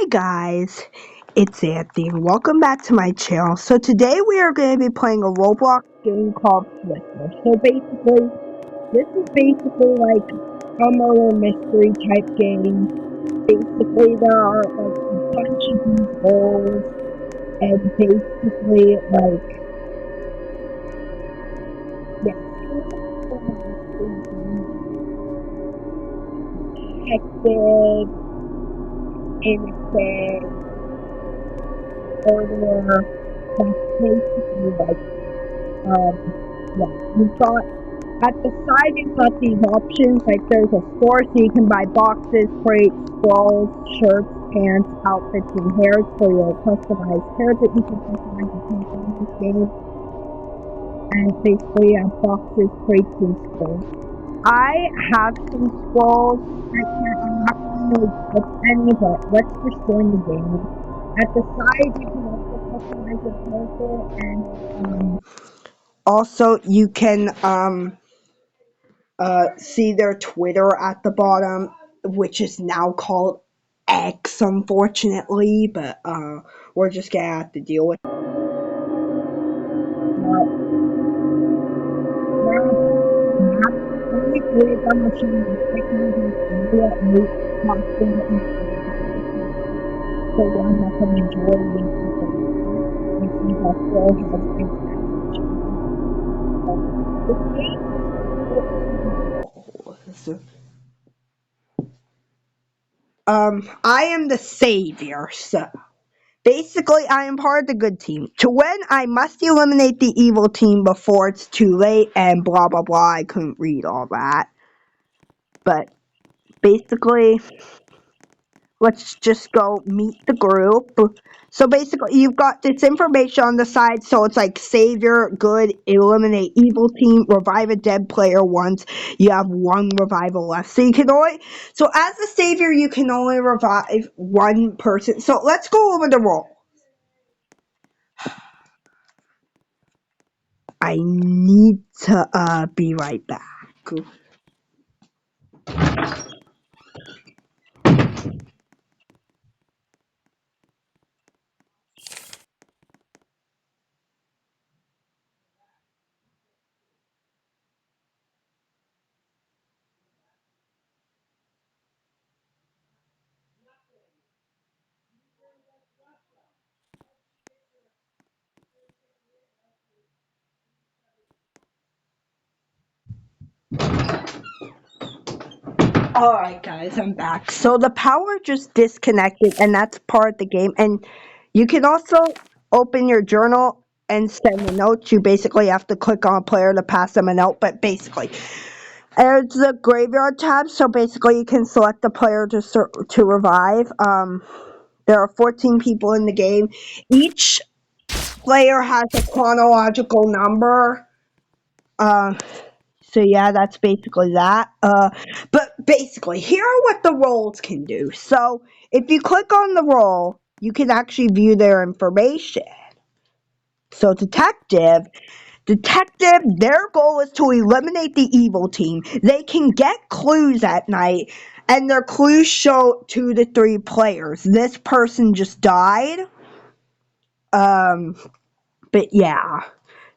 Guys, it's Anthony and welcome back to my channel. So today we are going to be playing a Roblox game called Flicker. So basically, this is basically like a murder mystery type game. Basically, there are like a bunch of these roles and basically like, yeah, detective, innocent, murderer. That's basically like yeah, you've got at the side you've got these options, like there's a store so you can buy boxes, crates, scrolls, shirts, pants, outfits, and hairs for your customized hair that you can customize in this game. And basically you have boxes, crates, and scrolls. I have some scrolls right here. I'm not going to put any, but let's just join the game. At the side you can also customize your character and also you can see their Twitter at the bottom, which is now called X, unfortunately, but we're just gonna have to deal with it. I am the savior, so basically I am part of the good team. To win, I must eliminate the evil team before it's too late, and blah blah blah. I couldn't read all that. But basically, let's just go meet the group. So basically, you've got this information on the side, so it's like savior, good, eliminate evil team, revive a dead player once. You have one revival left. So you can only, so as the savior, you can only revive one person. So let's go over the role. I need to be right back. Alright guys, I'm back. So the power just disconnected and that's part of the game. And you can also open your journal and send a note. You basically have to click on a player to pass them a note, but basically there's the graveyard tab, so basically you can select the player to revive. There are 14 people in the game. Each player has a chronological number. So yeah, that's basically that. But basically, here are what the roles can do. So if you click on the role, you can actually view their information. So detective, their goal is to eliminate the evil team. They can get clues at night, and their clues show 2 to 3 players. This person just died. But yeah.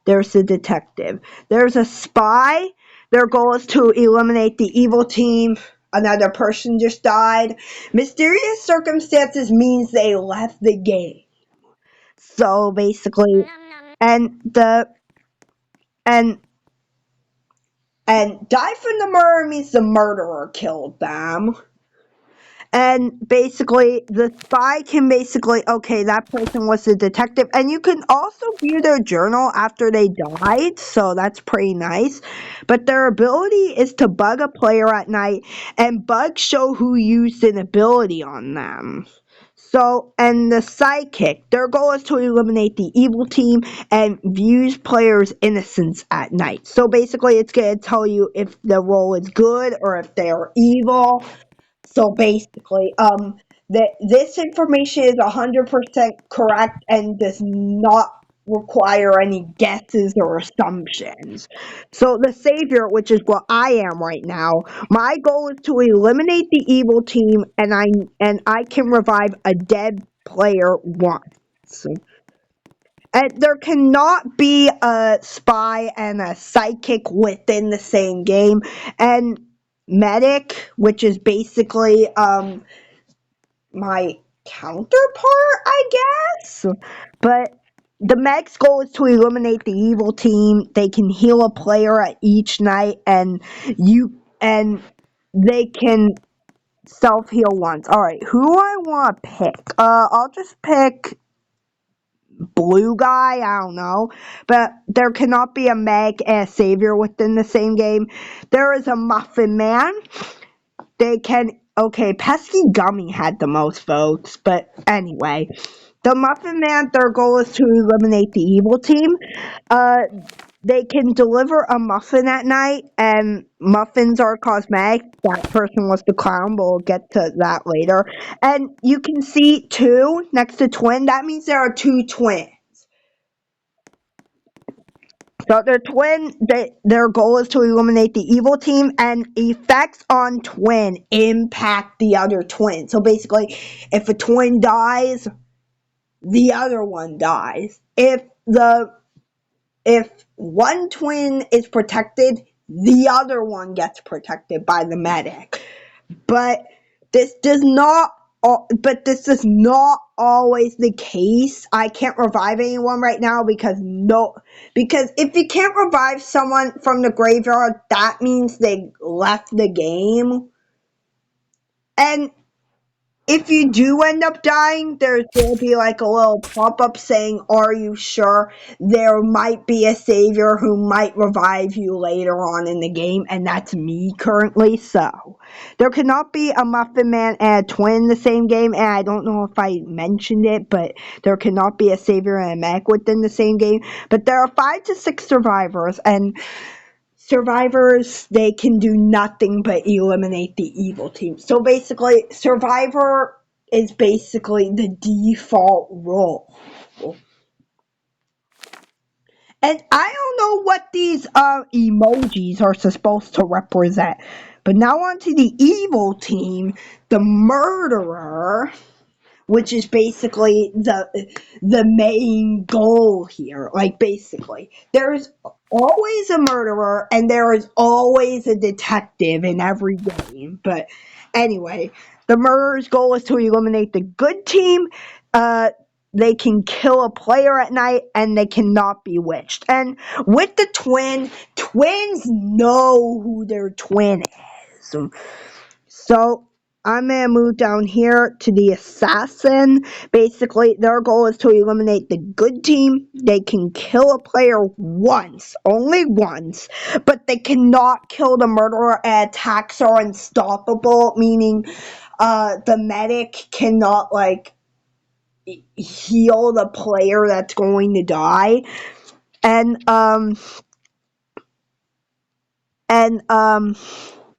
There's the detective. There's a spy. Their goal is to eliminate the evil team. Another person just died. Mysterious circumstances means they left the game. So basically, and the and and die from the murder means the murderer killed them. And basically, the spy can basically, okay, that person was the detective. And you can also view their journal after they died, so that's pretty nice. But their ability is to bug a player at night, and bugs show who used an ability on them. So, and the sidekick, their goal is to eliminate the evil team and views players' innocence at night. So basically, it's going to tell you if the role is good or if they are evil. So basically, this information is 100% correct and does not require any guesses or assumptions. So the savior, which is what I am right now, my goal is to eliminate the evil team, and I can revive a dead player once. And there cannot be a spy and a psychic within the same game. And medic, which is basically my counterpart, I guess. But the Meg's goal is to eliminate the evil team. They can heal a player at each night, and they can self heal once. All right, who do I want to pick? I'll just pick blue guy. I don't know, but there cannot be a Meg and a savior within the same game. There is a Muffin Man. They can. Okay, Pesky Gummy had the most votes, but anyway. The Muffin Man, their goal is to eliminate the evil team. Uh, they can deliver a muffin at night, and muffins are cosmetic. That person was the clown, but we'll get to that later. And you can see two next to twin. That means there are two twins. So they're twin. Their goal is to eliminate the evil team, and effects on twin impact the other twin. So basically, if a twin dies, the other one dies. If one twin is protected, the other one gets protected by the medic. But this does not but this is not always the case. I can't revive anyone right now because if you can't revive someone from the graveyard, that means they left the game. And if you do end up dying, there will be like a little pop-up saying, "Are you sure?" There might be a savior who might revive you later on in the game, and that's me currently. So there cannot be a Muffin Man and a twin in the same game, and I don't know if I mentioned it, but there cannot be a savior and a mech within the same game. But there are 5 to 6 survivors, and survivors, they can do nothing but eliminate the evil team. So basically, survivor is basically the default role. And I don't know what these emojis are supposed to represent. But now on to the evil team, the murderer, which is basically the main goal here. Like, basically, there's always a murderer and there is always a detective in every game. But anyway, the murderer's goal is to eliminate the good team. They can kill a player at night, and they cannot be witched. And with the twins know who their twin is. So I'm going to move down here to the assassin. Basically, their goal is to eliminate the good team. They can kill a player once, only once, but they cannot kill the murderer, and attacks are unstoppable, meaning the medic cannot, like, heal the player that's going to die. And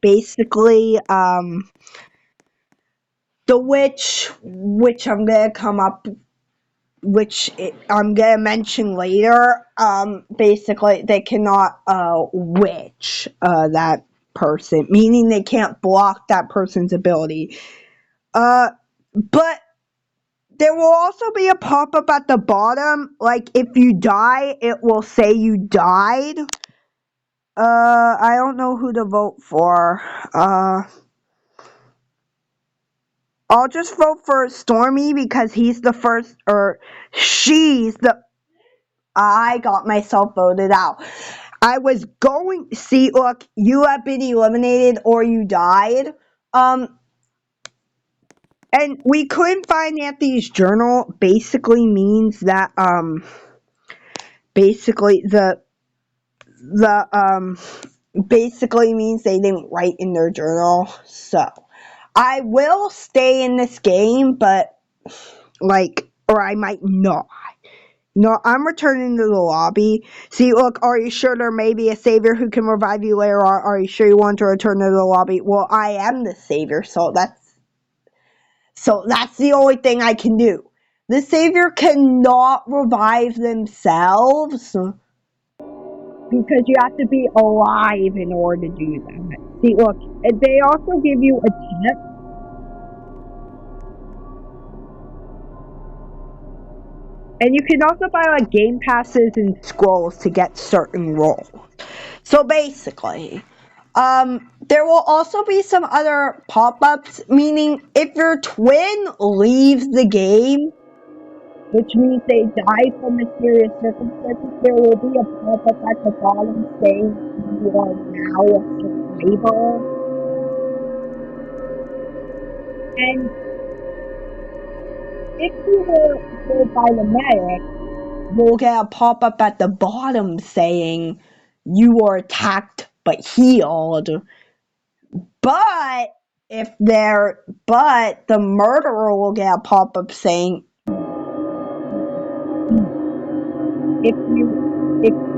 basically, the witch, which I'm gonna come up, I'm gonna mention later. Basically, they cannot witch that person, meaning they can't block that person's ability. But there will also be a pop-up at the bottom, like if you die, it will say you died. I don't know who to vote for. I'll just vote for Stormy because he's the first, or she's the. I got myself voted out. I was going. See, look, you have been eliminated or you died. And we couldn't find Anthony's journal. Basically means that basically basically means they didn't write in their journal. So I will stay in this game, but or I might not. No, I'm returning to the lobby. See, look, are you sure there may be a savior who can revive you later on? Are you sure you want to return to the lobby? Well, I am the savior, so that's the only thing I can do. the savior cannot revive themselves because you have to be alive in order to do that. See, look, they also give you a tip. And you can also buy like game passes and scrolls to get certain roles. So basically, there will also be some other pop-ups, meaning if your twin leaves the game, which means they die from mysterious circumstances, there will be a pop-up at the bottom saying you are now a survivor. And if you were killed by the medic, you'll get a pop-up at the bottom saying you were attacked but healed. But but the murderer will get a pop-up saying if you wish, it will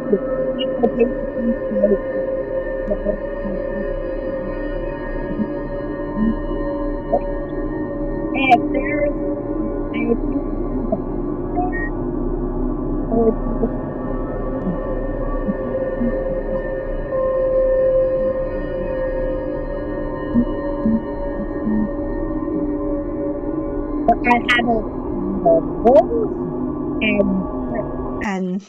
basically say if there's if you or I have a and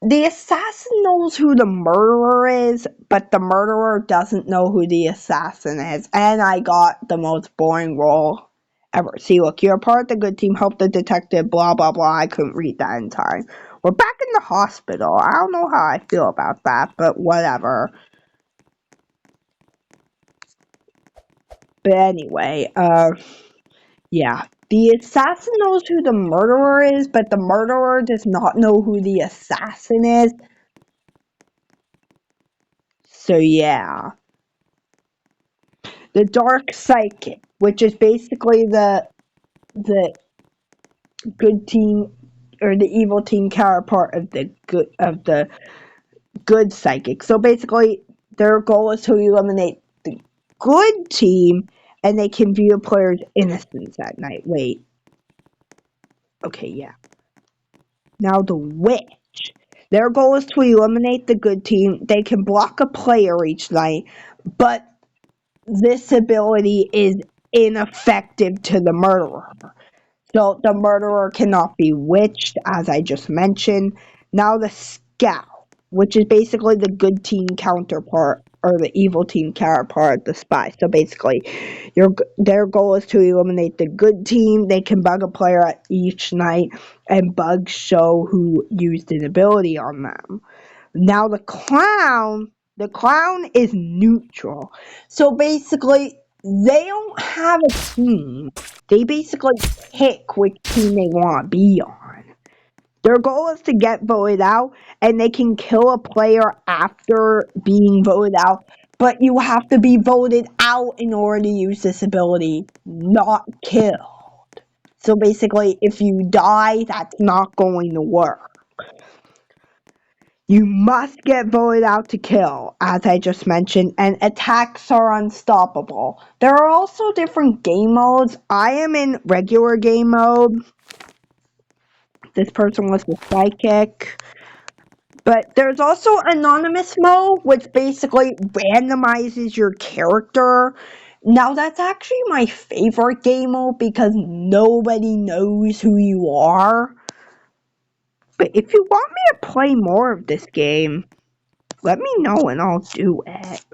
the assassin knows who the murderer is, but the murderer doesn't know who the assassin is. And I got the most boring role ever. See, look, you're part of the good team, help the detective, blah, blah, blah. I couldn't read that in time. We're back in the hospital. I don't know how I feel about that, but whatever. But anyway, yeah. The assassin knows who the murderer is, but the murderer does not know who the assassin is. So yeah. The dark psychic, which is basically the good team or the evil team counterpart of the good psychic. So basically their goal is to eliminate the good team and they can view a player's innocence at night. Wait. Okay, yeah. Now the witch. Their goal is to eliminate the good team. They can block a player each night, but this ability is ineffective to the murderer. So the murderer cannot be witched, as I just mentioned. Now the scout, which is basically the good team counterpart or the evil team counterpart, the spy. So basically, their goal is to eliminate the good team. They can bug a player at each night, and bugs show who used an ability on them. Now the clown is neutral. So basically, they don't have a team. They basically pick which team they want to be on. Their goal is to get voted out, and they can kill a player after being voted out, but you have to be voted out in order to use this ability, not kill. So basically, if you die, that's not going to work. You must get voted out to kill, as I just mentioned, and attacks are unstoppable. There are also different game modes. I am in regular game mode. This person was the psychic. But there's also anonymous mode, which basically randomizes your character. Now, that's actually my favorite game mode because nobody knows who you are. But if you want me to play more of this game, let me know and I'll do it.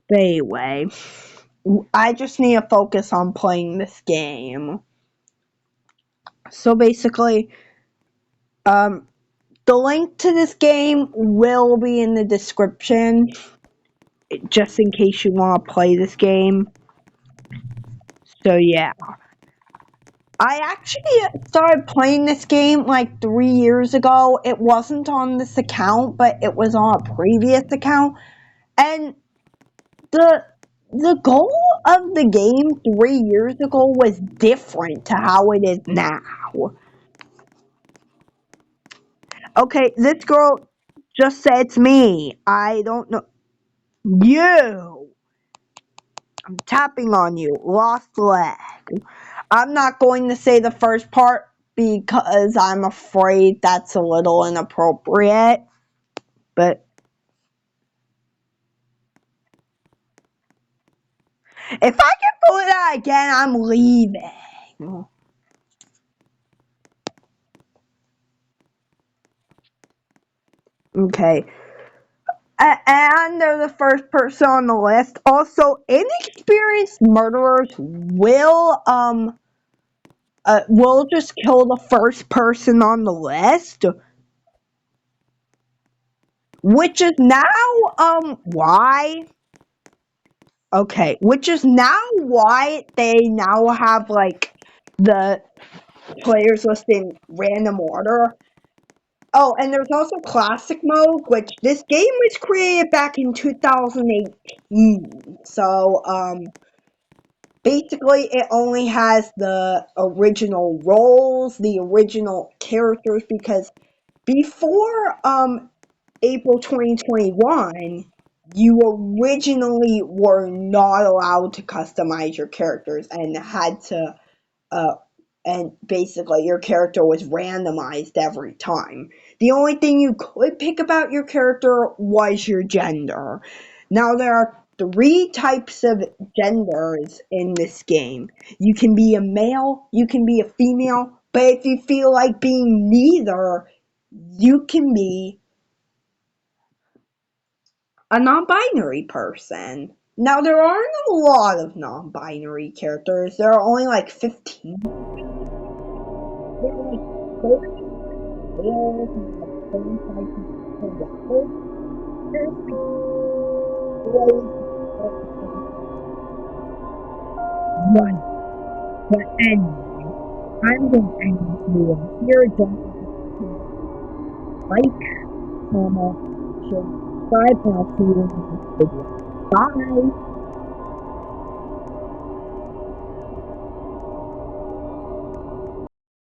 But anyway, I just need to focus on playing this game. So basically, the link to this game will be in the description, just in case you want to play this game. So yeah. I actually started playing this game like 3 years ago. It wasn't on this account, but it was on a previous account. And the goal of the game 3 years ago was different to how it is now. Okay, this girl Just say it's me. I don't know. You! I'm tapping on you. Lost leg. I'm not going to say the first part because I'm afraid that's a little inappropriate. But if I can pull it out again, I'm leaving. Okay. And they're the first person on the list. Also, inexperienced murderers will just kill the first person on the list, which is now why. Okay, which is now why they now have like the players list in random order. Oh, and there's also classic mode, which this game was created back in 2018. So basically it only has the original roles, the original characters, because before April 2021, you originally were not allowed to customize your characters and had to uh and basically your character was randomized every time. The only thing you could pick about your character was your gender. Now there are three types of genders in this game. You can be a male, you can be a female, but if you feel like being neither, you can be a non-binary person. Now there aren't a lot of non-binary characters. There are only like 15. There are like 30 males and like 35 people. There's like ways one. But anyway, I'm going to end this video here. Don't forget to like, comment, share, subscribe, and I'll see you in the next video. Bye!